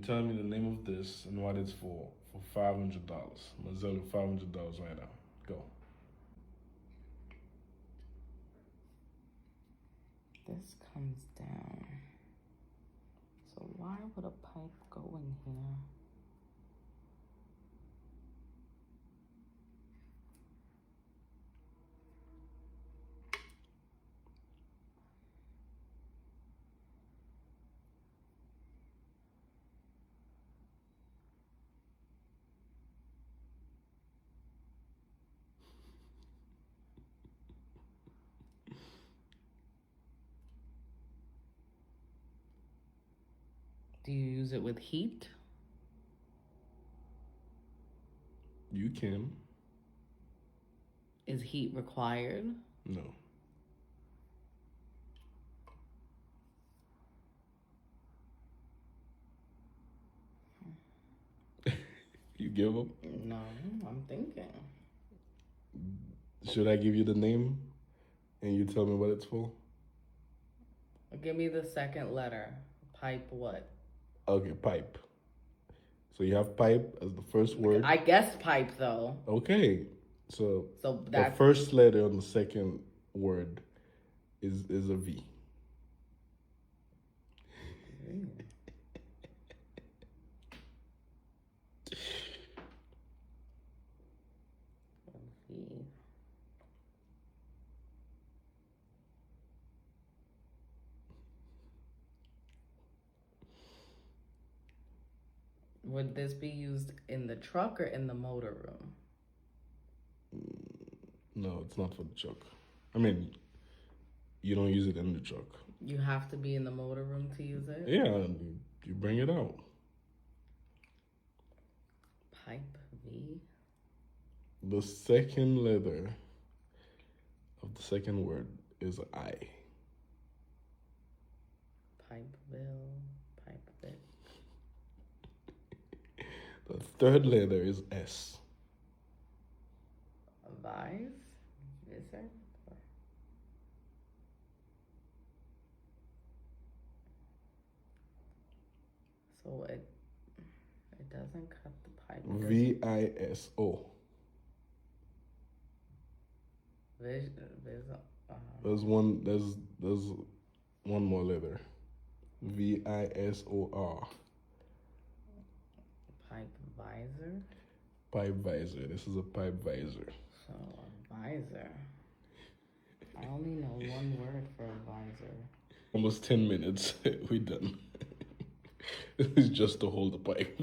tell me the name of this and what it's for $500. I'm gonna sell you $500 right now. Go. This comes down. So why would a pipe go in here? Do you use it with heat? You can. Is heat required? No. You give up? No, I'm thinking. Should I give you the name and you tell me what it's for? Give me the second letter. Pipe what? Okay, pipe. So you have pipe as the first word. I guessed pipe though. Okay. So that's the first letter on the second word is a V. V. Would this be used in the truck or in the motor room? No, it's not for the truck. I mean, you don't use it in the truck. You have to be in the motor room to use it? Yeah, you bring it out. Pipe V. The second letter of the second word is I. Pipeville. Pipe bit. The third letter is S. Vise? Visor? So it doesn't cut the pipe. VISO. There's one more letter. VISOR. Pipe visor? Pipe visor. This is a pipe visor. So a visor. I only know one word for a visor. Almost 10 minutes. We're done. It's just to hold the pipe.